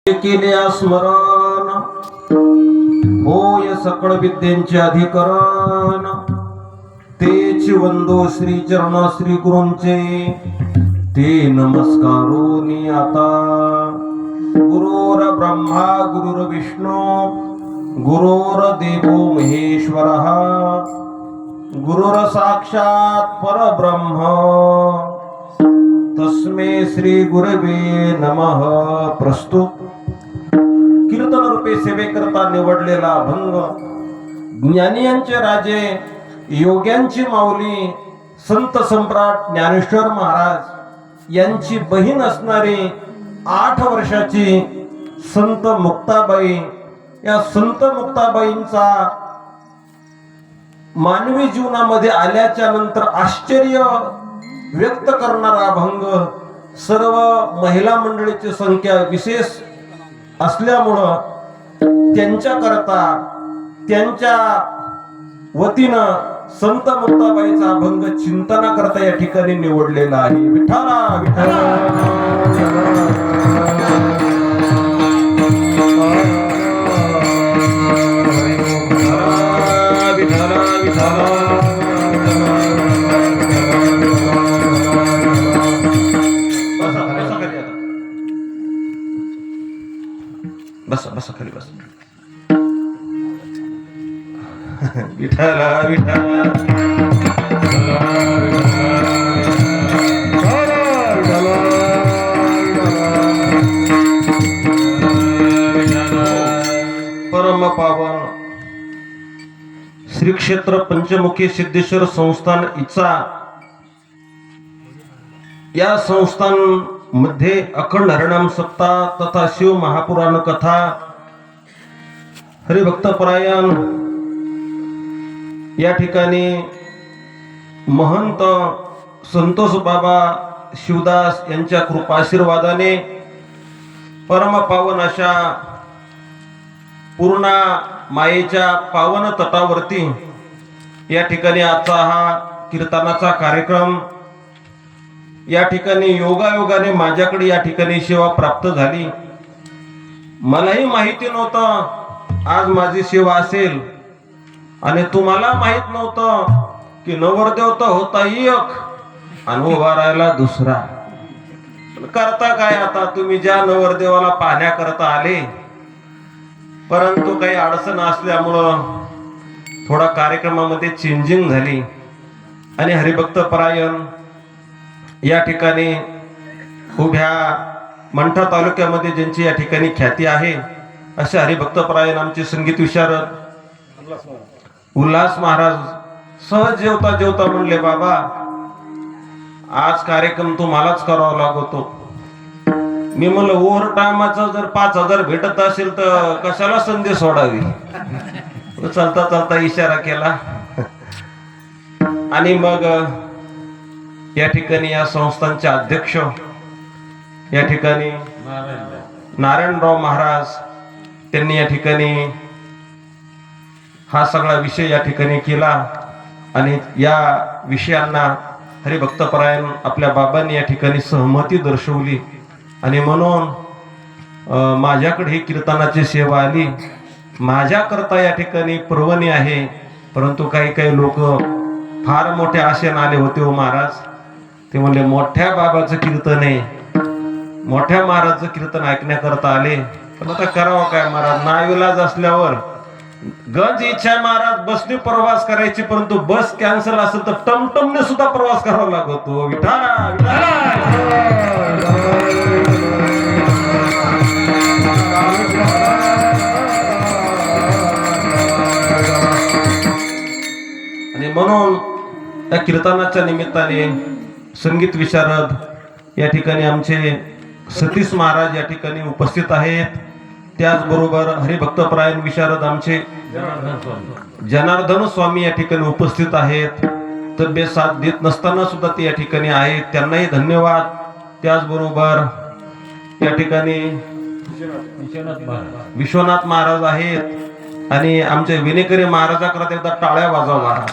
केल्या स्मरण होय सकळ विद्यांचे अधिकरण तेच वंदो श्री चरण श्री गुरूंचे ते नमस्कारोनी आता गुरुर ब्रह्मा गुरुर विष्णू गुरुर देवो महेश्वरः गुरुर साक्षात परब्रह्म तस्मै श्री गुरवे नमः. प्रस्तुत कीर्तन रूपे सेवेकरता निवडलेला अभंग ज्ञानियांचे राजे योग्यांची माऊली संत सम्राट ज्ञानेश्वर महाराज यांची बहीण असणारी 8 वर्षाची संत मुक्ताबाई. या संत मुक्ताबाईंचा मानवी जीवनामध्ये आल्याच्या नंतर आश्चर्य व्यक्त करणारा अभंग. सर्व महिला मंडळीची संख्या विशेष असल्यामुळं त्यांच्याकरता त्यांच्या वतीनं संत मुक्ताबाईचा अभंग चिंतनाकरता या ठिकाणी निवडलेला आहे. विठ्ठला विठ्ठला बस बस खाली बस. विठ्ठला विठ्ठला परम पावन श्री क्षेत्र पंचमुखी सिद्धेश्वर संस्थान इचा या संस्थान मध्ये अखंड हरिनाम सप्ताह तथा शिव महापुराण कथा हरिभक्त परायण या ठिकाणी महंत संतोष बाबा शिवदास यांच्या कृपाशीर्वादाने परम पावन अशा पूर्णा मायेच्या पावन तटावरती या ठिकाणी आजचा हा कीर्तनाचा कार्यक्रम या ठिकाणी योगायोगाने माझ्याकडे या ठिकाणी सेवा प्राप्त झाली. मलाही माहिती नव्हतं आज माझी सेवा असेल आणि तुम्हाला माहित नव्हतं की नवरदेव तर होता एक आणि उभा राहिला दुसरा. करता काय आता, तुम्ही ज्या नवरदेवाला पाहण्याकरता आले परंतु काही अडचण असल्यामुळं थोडा कार्यक्रमामध्ये चेंजिंग झाली आणि हरिभक्त परायण या ठिकाणी उभ्या मंठा तालुक्यामध्ये ज्यांची या ठिकाणी ख्याती आहे असे हरिभक्त परायण आमचे संगीत विशारद उल्हास महाराज सहज जेवता जेवता म्हणले, बाबा आज कार्यक्रम तुम्हालाच करावा लागतो. मी म्हणलं ओव्हर टायमाचा जर 5000 भेटत असेल तर कशाला संधी सोडावी. चालता चालता इशारा केला आणि मग या ठिकाणी या संस्थांचे अध्यक्ष या ठिकाणी नारायणराव महाराज त्यांनी या ठिकाणी हा सगळा विषय या ठिकाणी केला आणि या विषयांना हरिभक्तपरायण आपल्या बाबांनी या ठिकाणी सहमती दर्शवली आणि म्हणून माझ्याकडे ही कीर्तनाची सेवा आली. माझ्याकरता या ठिकाणी पर्वणी आहे, परंतु काही काही लोक फार मोठ्या आशेने आले होते. हो महाराज, ते म्हणले मोठ्या बाबाचं कीर्तन आहे, मोठ्या महाराजचं कीर्तन ऐकण्याकरता आले. पण आता करावं काय महाराज, नाविलाज असल्यावर गंज इच्छा आहे महाराज बसने प्रवास करायची, परंतु बस कॅन्सल असेल तर टमटमने सुद्धा प्रवास करावा लागतो. विठाला आणि म्हणून त्या कीर्तनाच्या निमित्ताने संगीत विशारद या ठिकाणी आमचे सतीश महाराज या ठिकाणी उपस्थित आहेत. त्याचबरोबर हरिभक्तपरायण विशारद आमचे जनार्दन स्वामी या ठिकाणी उपस्थित आहेत. तब्येत साथ देत नसताना सुद्धा ते या ठिकाणी आहेत, त्यांनाही धन्यवाद. त्याचबरोबर या ठिकाणी विश्वनाथ महाराज आहेत आणि आमचे विनेकरी महाराजाकरता एकदा टाळ्या वाजवा महाराज.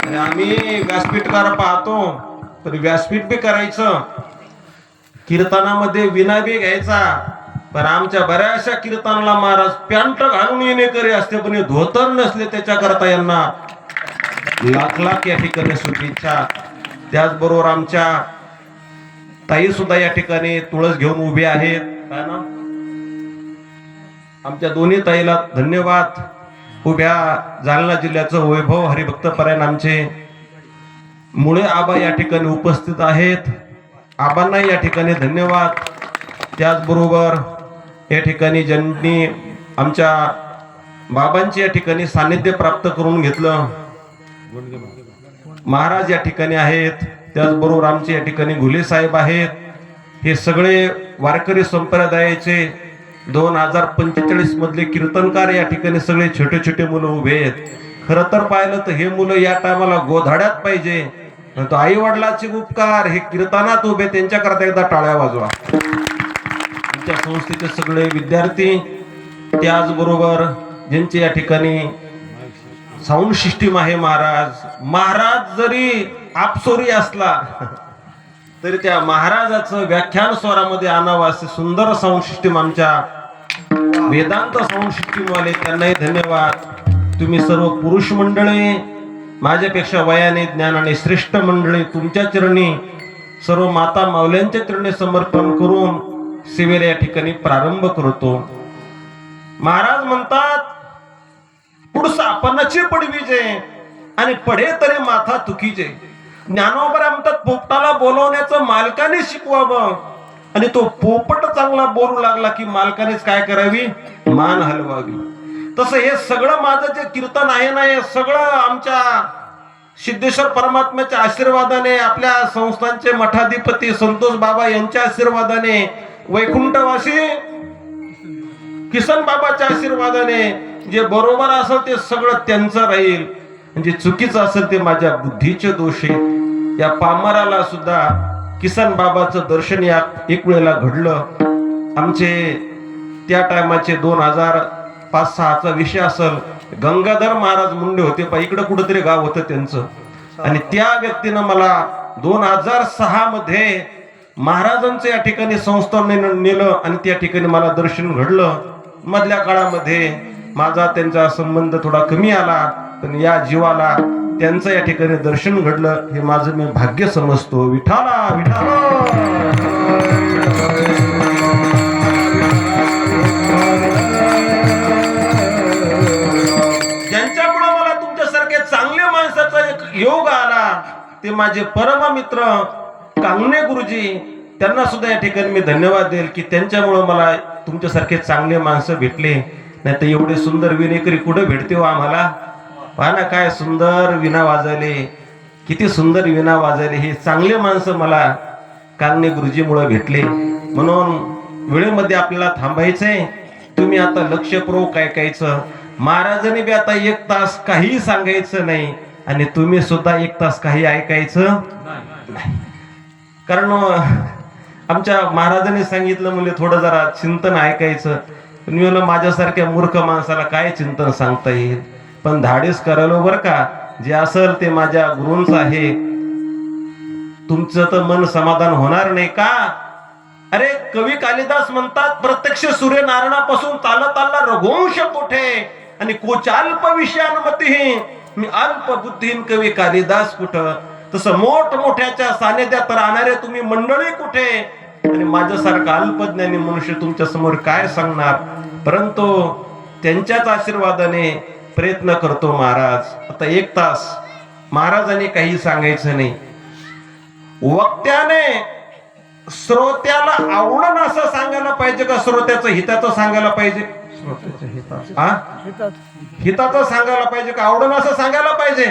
आणि आम्ही व्यासपीठकार पाहतो तर व्यासपीठ बी करायचं, कीर्तनामध्ये विना बी घ्यायचा पण आमच्या बऱ्याचशा कीर्तनाला महाराज पॅन्ट घालून येणेकरी असते, पण हे धोतर नसले त्याच्याकरता यांना लाख लाख या ठिकाणी शुभेच्छा. त्याचबरोबर आमच्या ताई सुद्धा या ठिकाणी तुळस घेऊन उभे आहेत. काय ना, आमच्या दोन्ही ताईला धन्यवाद. उभ्या जालना जिल्ह्याचं वैभव हरिभक्त परायण आमचे मुळे आबा या ठिकाणी उपस्थित आहेत. आबांना या ठिकाणी धन्यवाद. त्याचबरोबर या ठिकाणी ज्यांनी आमच्या बाबांची या ठिकाणी सानिध्य प्राप्त करून घेतलं, महाराज या ठिकाणी आहेत. त्याचबरोबर आमचे या ठिकाणी घुले साहेब आहेत. हे सगळे वारकरी संप्रदायाचे 2045 मधले कीर्तनकार या ठिकाणी सगळे छोटे छोटे मुलं उभे आहेत. खरं तर पाहिलं तर हे मुलं या टायमाला गोधाड्यात पाहिजे, तो आई वडिलाचे उपकार हे कीर्तनात उभे, त्यांच्याकरता एकदा टाळ्या वाजवा. आमच्या संस्थेचे सगळे विद्यार्थी, त्याचबरोबर ज्यांचे या ठिकाणी साऊंड सिस्टीम आहे. महाराज जरी आपसोरी असला तरी त्या महाराजाचं व्याख्यान स्वरामध्ये आणावं असे सुंदर साऊंड सिस्टीम आमच्या वेदांत साऊंड सिस्टीम वाले, त्यांनाही धन्यवाद. तुम्ही सर्व पुरुष मंडळी, माझ्यापेक्षा वयाने ज्ञानाने श्रेष्ठ मंडळी, तुमच्या चरणी सर्व माता माऊल्यांच्या चरणी समर्पण करून सेवेला या ठिकाणी प्रारंभ करतो. महाराज म्हणतात, पुढचा आपणाची पडवीजे आणि पडे तरी माथा तुकीचे. ज्ञानोबा म्हणतात, पोपटाला बोलवण्याचं मालकाने शिकवावं, आणि तो पोपट चांगला बोलू लागला की मालकानेच काय करावी, मान हलवावी. तसं हे सगळं माझं जे कीर्तन आहे ना, हे सगळं आमच्या सिद्धेश्वर परमात्म्याच्या आशीर्वादाने, आपल्या संस्थांचे मठाधिपती संतोष बाबा यांच्या आशीर्वादाने, वैकुंठवासी किसन बाबाच्या आशीर्वादाने जे बरोबर असेल ते सगळं त्यांचं राहील, म्हणजे चुकीचं असेल ते माझ्या बुद्धीचे दोष आहेत. या पामराला सुद्धा किसन बाबाचं दर्शन या एक वेळेला घडलं. आमचे त्या टायमाचे 2005-06चा विषय असेल, गंगाधर महाराज मुंडे होते, इकडं कुठंतरी गाव होतं त्यांचं, आणि त्या व्यक्तीनं मला 2006 मध्ये महाराजांचं या ठिकाणी संस्थाने नेलं आणि त्या ठिकाणी मला दर्शन घडलं. मधल्या काळामध्ये माझा त्यांचा संबंध थोडा कमी आला, पण या जीवाला त्यांचं या ठिकाणी दर्शन घडलं, हे माझं मी भाग्य समजतो. विठाला विठाला. ज्यांच्यामुळे मला तुमच्यासारख्या चांगल्या माणसाचा एक योग आला, ते माझे परम मित्र कांगणे गुरुजी, त्यांना सुद्धा या ठिकाणी मी धन्यवाद देईल की त्यांच्यामुळे मला तुमच्यासारखे चांगले माणसं भेटले. नाही तर एवढे सुंदर विनेकरी कुठे भेटते हो आम्हाला. पहा ना, काय सुंदर विणा वाजवले, किती सुंदर विणा वाजवले. हे चांगले माणसं मला कांगणे गुरुजीमुळे भेटले. म्हणून वेळेमध्ये आपल्याला थांबायचंय. तुम्ही आता लक्षपूर्वक ऐकायचं. महाराजांनी बी आता 1 तास काही सांगायचं नाही, आणि तुम्ही सुद्धा 1 तास काही ऐकायचं नाही. कारण आमच्या महाराजांनी सांगितलं म्हणजे थोडं जरा चिंतन ऐकायचं. मी म्हणलं माझ्यासारख्या मूर्ख माणसाला काय चिंतन सांगता येईल, पण धाडीस करायला बरं का. जे असेल ते माझ्या गुरूंचं आहे. तुमचं तर मन समाधान होणार नाही का. अरे कवी कालिदास म्हणतात, प्रत्यक्ष सूर्यनारायणापासून चालत आला रघुवंश कोठे, आणि कोचाल्प विषयांमती मी अल्प बुद्धीन कवी कालिदास कुठं. तसं मोठमोठ्याच्या सानिध्यात राहणारे तुम्ही मंडळी कुठे, आणि माझ्यासारखा अल्पज्ञानी मनुष्य तुमच्या समोर काय सांगणार. परंतु त्यांच्याच आशीर्वादाने प्रयत्न करतो महाराज. आता 1 तास महाराजांनी काही सांगायचं नाही. वक्त्याने श्रोत्याला आवडण असं सांगायला पाहिजे का श्रोत्याचं हिताचं सांगायला पाहिजे? हिताचं सांगायला पाहिजे का आवडण असं सांगायला पाहिजे?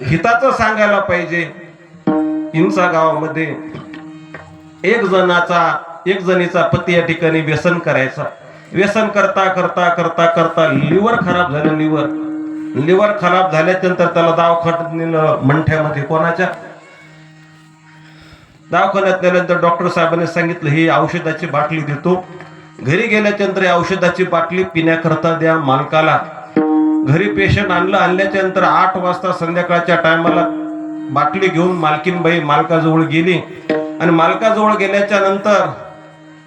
हिताचं सांगायला पाहिजे. इंचा गावामध्ये एक जणीचा पती या ठिकाणी व्यसन करायचा. व्यसन करता करता करता करता लिव्हर खराब झालं. लिव्हर खराब झाल्यानंतर त्याला दवाखान्यात नेलं. मंठ्यामध्ये कोणाच्या दवाखान्यात नेल्यानंतर डॉक्टर साहेबांनी सांगितलं ही औषधाची बाटली देतो. घरी गेल्याच्या नंतर औषधाची बाटली पिण्याकरता द्या मालकाला. घरी पेशंट आणल्याच्या नंतर 8 वाजता संध्याकाळच्या टायमाला बाटली घेऊन मालकीनबाई मालकाजवळ गेली, आणि मालकाजवळ गेल्याच्या नंतर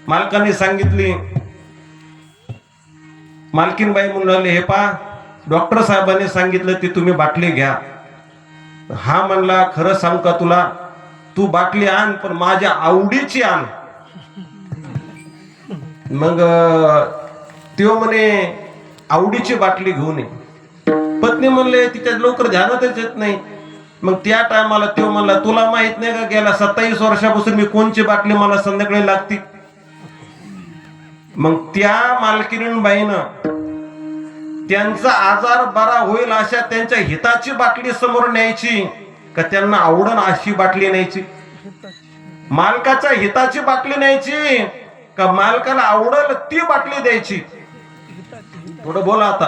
मालकाने सांगितली. मालकीनबाई म्हणाले, हे पा, डॉक्टर साहेबांनी सांगितलं ती तुम्ही बाटली घ्या. हा म्हणला, खरं सांग का तुला, तू बाटली आण पण माझ्या आवडीची आण. मग त्यो म्हणे आवडीची बाटली घेऊन ये. पत्नी म्हणले तिच्या लवकर ध्यानातच येत नाही. मग त्या टायमाला त्यो म्हणला, तुला माहित नाही का गेला 27 वर्षापासून मी कोणची बाटली मला संध्याकाळी लागती. मग त्या मालकीणबाईनं त्यांचा आजार बरा होईल अशा त्यांच्या हिताची बाटली समोर न्यायची का त्यांना आवडण अशी बाटली न्यायची? मालकाच्या हिताची बाटली न्यायची का मालकाला आवडल ती बाटली द्यायची? थोडं बोला आता.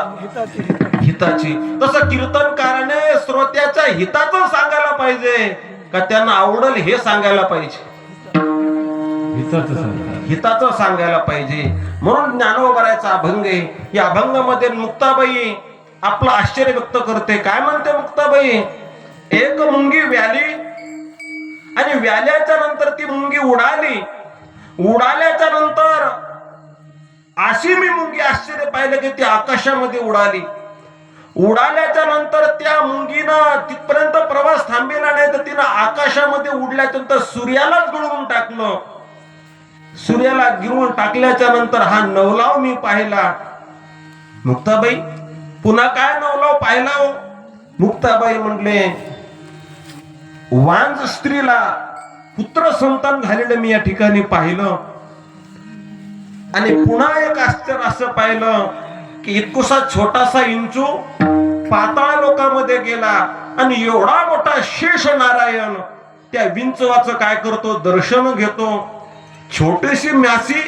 हिताची. तसं कीर्तनकाराने श्रोत्याच्या हिताचं सांगायला पाहिजे का त्यांना आवडल हे सांगायला पाहिजे? हिताचं सांगायला पाहिजे. म्हणून ज्ञानोबरायचा अभंग आहे. या अभंगामध्ये मुक्ताबाई आपलं आश्चर्य व्यक्त करते. काय म्हणते मुक्ताबाई? एक मुंगी व्याली आणि व्याल्याच्या नंतर ती मुंगी उडाली. उडाल्याच्या नंतर अशी मी मुंगी आश्चर्य पाहिलं की ती आकाशामध्ये उडाली. उडाल्याच्या नंतर त्या मुंगीनं तिथपर्यंत प्रवास थांबेला नाही तर तिनं आकाशामध्ये उडल्याच्या नंतर सूर्यालाच गिळून टाकलं. सूर्याला गिळून टाकल्याच्या नंतर हा नवलाव मी पाहिला. मुक्ताबाई, पुन्हा काय नवलाव पाहिला हो? मुक्ताबाई म्हणले, वांज स्त्रीला पुत्र संतान झालेलं मी या ठिकाणी पाहिलं. आणि पुन्हा एक आश्चर्य असं पाहिलं की इतकुसा छोटासा इंचू पाताळ लोकांमध्ये गेला आणि एवढा मोठा शेष नारायण त्या विंचवाचं काय करतो? दर्शन घेतो. छोटीशी मासी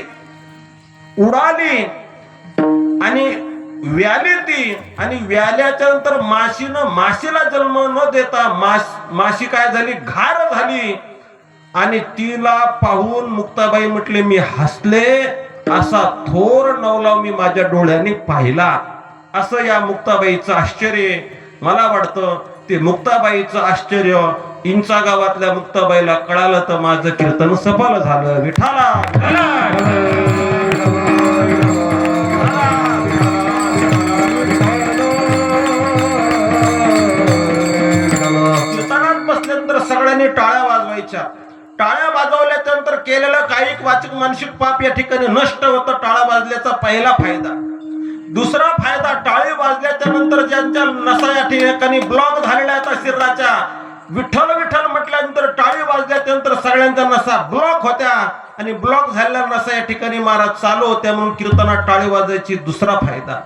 उडाली आणि व्याली ती. आणि व्याल्याच्या नंतर माशीला जन्म न देता माशी काय झाली? घार झाली. आणि तिला पाहून मुक्ताबाई म्हटले, मी हसले. असा थोर नवलाव मी माझ्या डोळ्यांनी पाहिला. असं या मुक्ताबाईचं आश्चर्य. मला वाटतं ते मुक्ताबाईचं आश्चर्य इंचा गावातल्या मुक्ताबाईला कळालं तर माझं कीर्तन सफल झालं. विठाला कीर्तनात बसल्यानंतर सगळ्यांनी टाळ्या वाजवायच्या. टाळ्या वाजवल्याच्या नंतर केलेलं कायिक वाचिक मानसिक पाप या ठिकाणी नष्ट होतं. टाळ्या वाजल्याचा पहिला फायदा. दुसरा फायदा, टाळी वाजल्याच्या नंतर ज्यांच्या नसा या ठिकाणी ब्लॉक झालेल्या आहेत शरीराच्या, विठ्ठल विठ्ठल म्हटल्यानंतर टाळी वाजल्याच्या नंतर सगळ्यांच्या नसा ब्लॉक होत्या आणि ब्लॉक झालेल्या नसा या ठिकाणी महाराज चालू होत्या. म्हणून कीर्तनात टाळी वाजायची दुसरा फायदा.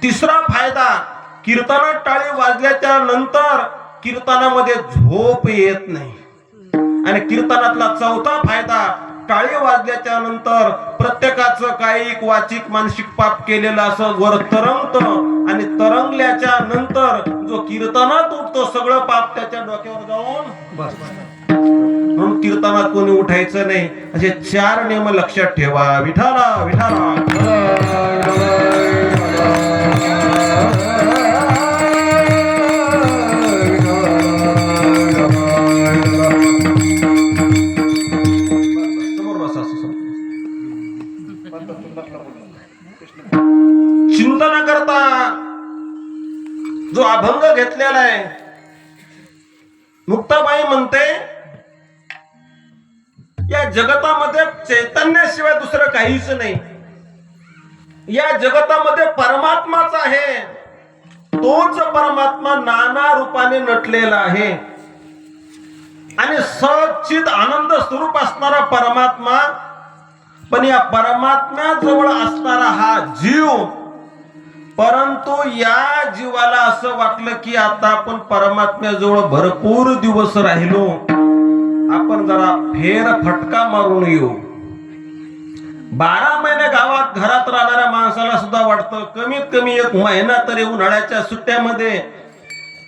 तिसरा फायदा, कीर्तनात टाळी वाजल्याच्या नंतर कीर्तनामध्ये झोप येत नाही. आणि कीर्तनातला चौथा फायदा, टाळी वाजल्याच्या नंतर प्रत्येकाचं कायिक वाचिक मानसिक पाप केलेलं असं वर तरंगतं आणि तरंगल्याच्या नंतर जो कीर्तनात उठतो सगळं पाप त्याच्या डोक्यावर जाऊन बसतं. म्हणून कीर्तनात कोणी उठायचं नाही. असे 4 नियम लक्षात ठेवा. विठाला विठाला चिंतन करता जो अभंग घेतलेला आहे. मुक्ताबाई म्हणते, या जगतामध्ये चैतन्याशिवाय दुसरं काहीच नाही. या जगतामध्ये परमात्माच आहे. तोच परमात्मा नाना रूपाने नटलेला आहे. आणि सच्चित आनंद स्वरूप असणारा परमात्मा, पण या परमात्म्याजवळ असणारा हा जीव, परंतु या जीवाला असं वाटलं की आता आपण परमात्म्याजवळ भरपूर दिवस राहिलो, आपण जरा फेर फटका मारून येऊ. 12 महिने गावात घरात राहणाऱ्या माणसाला सुद्धा वाटतं कमीत कमी 1 महिना तरी उन्हाळ्याच्या सुट्ट्यामध्ये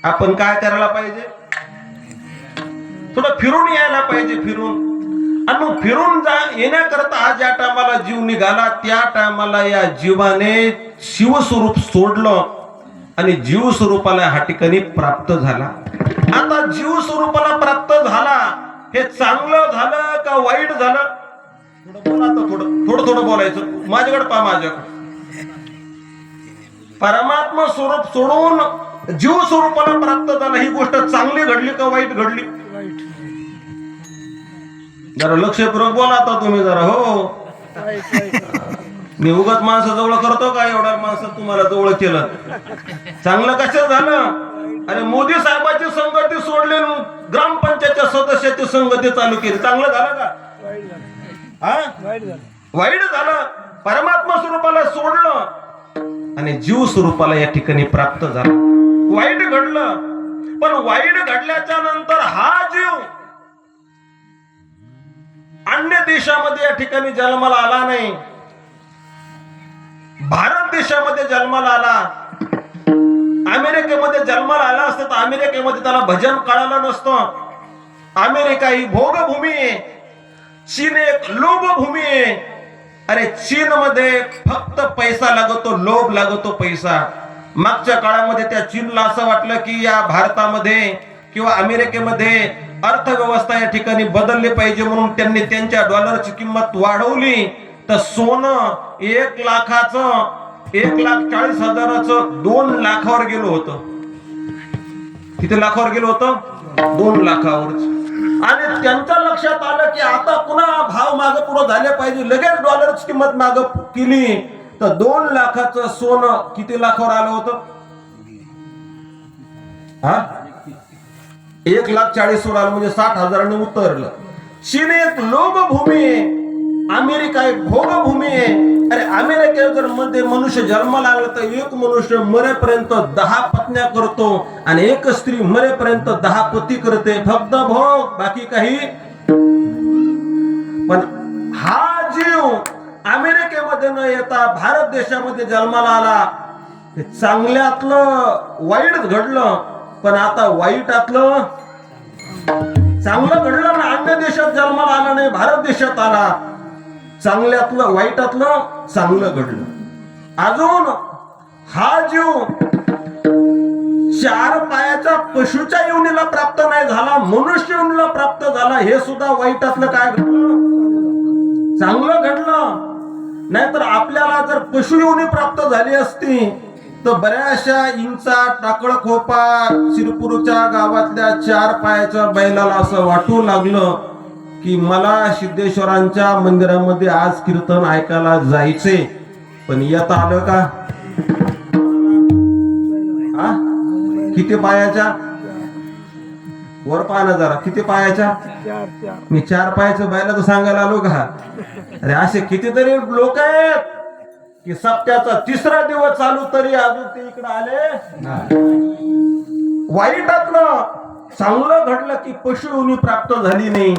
आपण काय करायला पाहिजे? थोडं फिरून यायला पाहिजे. आणि मग फिरून येण्याकरता आज ज्या टायमाला जीव निघाला त्या टायमाला या जीवाने शिवस्वरूप सोडलं आणि जीव स्वरूपाला हा ठिकाणी प्राप्त झाला. आता जीव स्वरूपाला प्राप्त झाला, हे चांगलं झालं का वाईट झालं? बोला आता, थोडं थोडं बोलायचं. माझ्याकडे पहा, माझ्याकडे परमात्मा स्वरूप सोडून जीव स्वरूपाला प्राप्त झाला. ही गोष्ट चांगली घडली का वाईट घडली? जरा लक्षपूर्वक बोला आता तुम्ही जरा. हो, मी उगाच माणसं जवळ करतो का? एवढ्या माणसं तुम्हाला जवळ केलं, चांगलं कसं झालं? अरे मोदी साहेबांची संगती सोडली, ग्रामपंचायतच्या सदस्याची संगती चालू केली, चांगलं झालं का? वाईट झालं. परमात्मा स्वरूपाला सोडलं आणि जीव स्वरूपाला या ठिकाणी प्राप्त झालं. वाईट घडलं, पण वाईट घडल्याच्या नंतर हा जीव अन्य देशामध्ये या ठिकाणी जन्माला आला नाही, भारत देशामध्ये जन्माला आला. अमेरिकेमध्ये जन्माला आला असतं तर अमेरिकेमध्ये त्याला भजन कळालं नसतं. अमेरिका ही भोगभूमी आहे, चीन एक लोभभूमी आहे. अरे चीन मध्ये फक्त पैसा लागतो, लोभ लागतो, पैसा. मागच्या काळामध्ये त्या चीनला असं वाटलं की या भारतामध्ये किंवा अमेरिकेमध्ये अर्थव्यवस्था या ठिकाणी बदलली पाहिजे, म्हणून त्यांनी त्यांच्या डॉलरची किंमत वाढवली. तर सोनं 1,40,000 2 लाखावर गेलो होतं. किती लाखावर गेलो होतं? 2 लाखावर. आणि त्यांच्या लक्षात आलं की आता पुन्हा भाव मागे पुढे झाले पाहिजे. लगेच डॉलरची किंमत मागे केली तर 2 लाखाचं सोनं किती लाखावर आलं होतं? 1,40,000 आलं, म्हणजे 60,000 उतरलं. चीन एक लोभभूमी आहे, अमेरिका एक भोगभूमी आहे. अरे अमेरिकेत जर मध्ये मनुष्य जन्माला आला तर एक मनुष्य मरेपर्यंत 10 पत्न्या करतो आणि एक स्त्री मरेपर्यंत 10 पती करते, फक्त भोग, बाकी काही. पण हा जीव अमेरिकेमध्ये न येता भारत देशामध्ये जन्माला आला. चांगल्यातलं वाईट घडलं, पण आता वाईटातलं चांगलं घडलं ना. अन्य देशात जन्माला आला नाही, भारत देशात आला. चांगल्यातलं वाईटातलं चांगलं घडलं. अजून हा जीव 4 पायाच्या पशुच्या योनीला प्राप्त नाही झाला, मनुष्य योनीला प्राप्त झाला. हे सुद्धा वाईटातलं काय घडलं? चांगलं घडलं. नाहीतर आपल्याला जर पशु योनी प्राप्त झाली असती तर बऱ्याचशा इंचा टाकळखोपा शिरपूरच्या गावातल्या 4 पायाच्या बैलाला असं वाटू लागलं की मला सिद्धेश्वरांच्या मंदिरामध्ये आज कीर्तन ऐकायला जायचे, पण येता आलं का? किती पायाच्या? वर पाहा जरा, किती पायाच्या? मी 4 पायाच्या बैलाचं सांगायला आलो का? अरे असे कितीतरी लोक आहेत की सप्त्याचा 3रा दिवस चालू तरी अजून ते इकडे आले. वाईटातलं चांगलं घडलं की पशु योनी प्राप्त झाली नाही,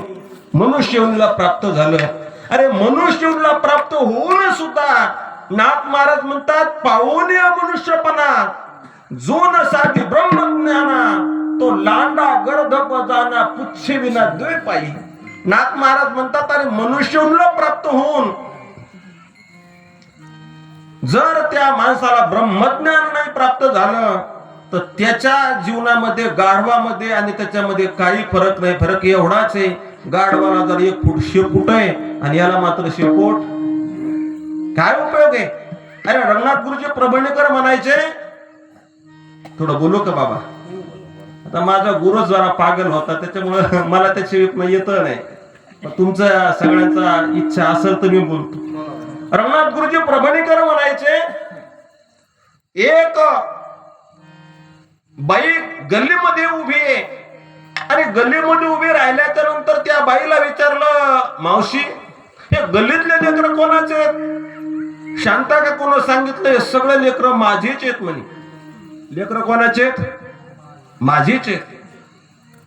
मनुष्य योनीला प्राप्त झालं. अरे मनुष्य योनीला प्राप्त होऊन सुद्धा नाथ महाराज म्हणतात, पाहुणे मनुष्यपणा जो न साधी ब्रह्मज्ञाना तो लांडा गर्दप जाना पुच्छे विना 2 पायी. नाथ महाराज म्हणतात, अरे मनुष्य योनीला प्राप्त होऊन जर त्या माणसाला ब्रह्मज्ञान नाही प्राप्त झालं तर त्याच्या जीवनामध्ये गाढवामध्ये आणि त्याच्यामध्ये काही फरक नाही. फरक एवढाच आहे, गाढवाला जर 1 फूट शेपूट आहे आणि याला मात्र शेपूट. काय उपयोग आहे? अरे रंगनाथ गुरुजी प्रभणीकर म्हणायचे, थोडं बोलू का बाबा? आता माझा गुरु जरा पागल होता त्याच्यामुळे मला त्याची येत नाही, तुमच्या सगळ्यांचा इच्छा असेल तर मी बोलतो. रंगनाथ गुरुजी प्रभणीकर म्हणायचे, एक बाई गल्लीमध्ये उभी आहे आणि गल्लीमध्ये उभी राहिल्याच्या नंतर त्या बाईला विचारलं, मावशी हे गल्लीतले लेकर कोणाचे आहेत? शांता का कोण सांगितलं, हे सगळे लेकर माझीच आहेत म्हणे. लेकर कोणाचे आहेत? माझीच आहेत.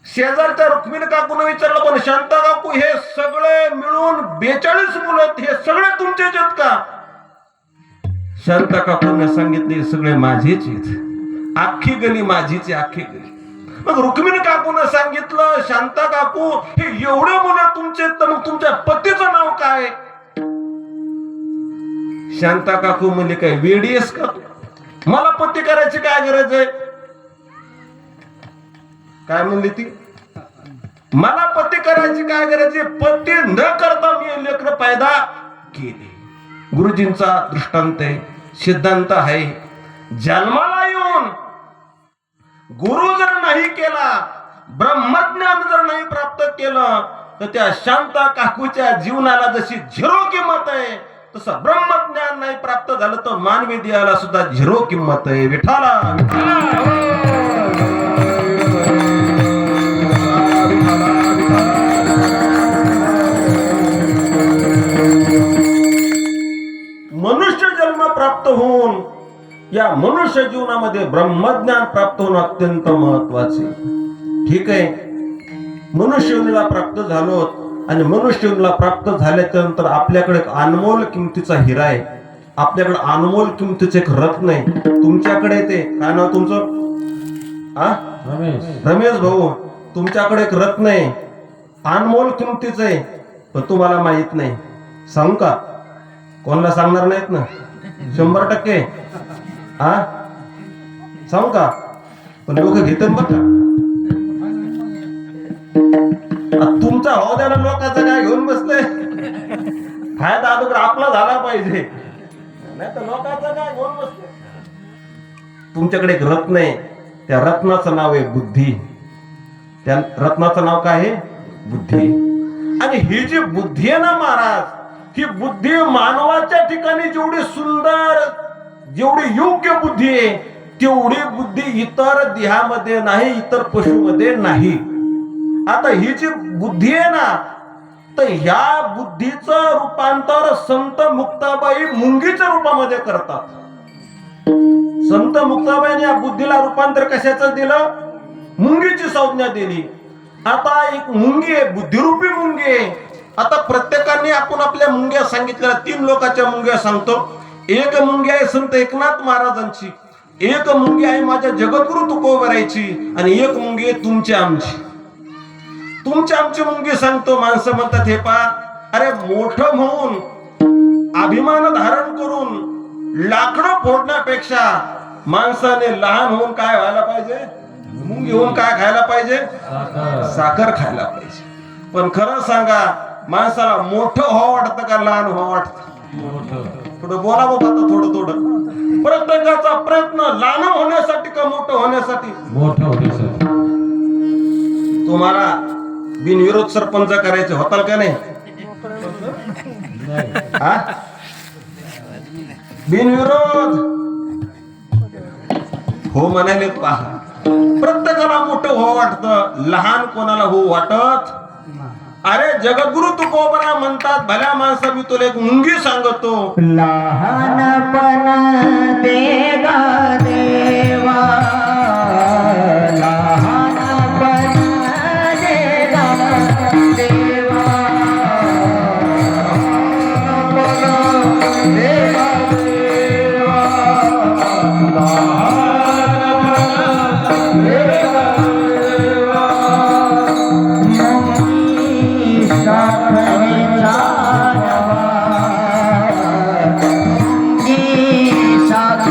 शेजारच्या रुक्मिणी काकून विचारलं, पण शांता काकू हे सगळे मिळून 42 मुलं आहेत, हे सगळे तुमचेच आहेत का? शांता काकूने सांगितले, सगळे माझेच आहेत, अख्खी गली माझीच आहे, अख्खी गली. मग रुक्मिणी काकूने सांगितलं, शांता काकू हे एवढे मुलं तुमचे आहेत, तर मग तुमच्या पतीचं नाव काय? शांता काकू म्हणले, काय वेडी आहेस का तू? मला पती करायची काय गरज आहे? काय म्हणली ती? मला पती करायची काय गरज आहे? पती न करता मी लेकर पैदा केले. गुरुजींचा दृष्टांत आहे, सिद्धांत आहे. जन्माला येऊन गुरु जर नाही केला, ब्रह्मज्ञान जर नाही प्राप्त केलं, तर त्या शांता काकूच्या जीवनाला जशी झिरो किंमत आहे, तसं ब्रह्मज्ञान नाही प्राप्त झालं तर मानवी देहाला सुद्धा झिरो किंमत आहे. विठाला मनुष्य जन्म प्राप्त होऊन या मनुष्य जीवनामध्ये ब्रह्मज्ञान प्राप्त होणं अत्यंत महत्वाचे. ठीक आहे, मनुष्यला प्राप्त झालो आणि मनुष्यला प्राप्त झाल्याच्या नंतर आपल्याकडे एक अनमोल किमतीचा हिरा आहे, आपल्याकडे अनमोल किमतीचे एक रत्न आहे. तुमच्याकडे ते काय नाव तुमचं? रमेश भाऊ, तुमच्याकडे एक रत्न आहे, अनमोल किमतीचं आहे, पण तुम्हाला माहित नाही. सांगू का? कोणाला सांगणार नाहीत ना? 100%. सांगू का? पण लोक घेतात बघ का. तुमचा हो द्याला लोकांचा काय घेऊन बसलंय? फायदा अगोदर आपला झाला पाहिजे, नाही तर लोकांचा काय घेऊन बसले. तुमच्याकडे एक रत्न आहे, त्या रत्नाचं नाव आहे बुद्धी. त्या रत्नाचं नाव काय आहे? बुद्धी. आणि ही जी बुद्धी आहे ना महाराज, ही बुद्धी मानवाच्या ठिकाणी जेवढी सुंदर, जेवढी योग्य बुद्धी आहे, तेवढी बुद्धी इतर देहामध्ये नाही, इतर पशुमध्ये नाही. आता ही जी बुद्धी आहे ना, तर ह्या बुद्धीचं रूपांतर संत मुक्ताबाई मुंगीच्या रूपामध्ये करतात. संत मुक्ताबाईने या बुद्धीला रूपांतर कशाचं दिलं? मुंगीची संज्ञा दिली. आता एक मुंगी आहे, बुद्धिरूपी मुंगी आहे. आता प्रत्येकाने आपण आपल्या मुंग्या सांगितल्या, 3 लोकांच्या मुंग्या सांगतो. एक मुंगी आहे संत एकनाथ महाराजांची, एक मुंगी आहे माझ्या जगद्गुरु तुकोबरायची, आणि एक मुंगी आहे तुमची आमची. तुमची आमची मुंगी सांगतो. माणसं म्हणतात, हे पा, अरे मोठं म्हणून अभिमान धारण करून लाकडं फोडण्यापेक्षा माणसाने लहान होऊन काय व्हायला पाहिजे? मुंगी होऊन काय खायला पाहिजे? साखर खायला पाहिजे. पण खरं सांगा, माणसाला मोठं हो वाटतं का लहान हो वाटतं? थोडं बोला बाबा, थोडं थोडं. प्रत्येकाचा प्रयत्न लहान होण्यासाठी का मोठं होण्यासाठी? मोठं होण्यासाठी. तुम्हाला बिनविरोध सरपंच करायचे होताल का नाही? बिनविरोध हो म्हणाले. पहा, प्रत्येकाला मोठं हो वाटतं, लहान कोणाला हो वाटत. अरे जगद्गुरु तुकोबरा म्हणतात, भल्या माणसा मी तुला एक मुंगी सांगतो, लहानपण देगा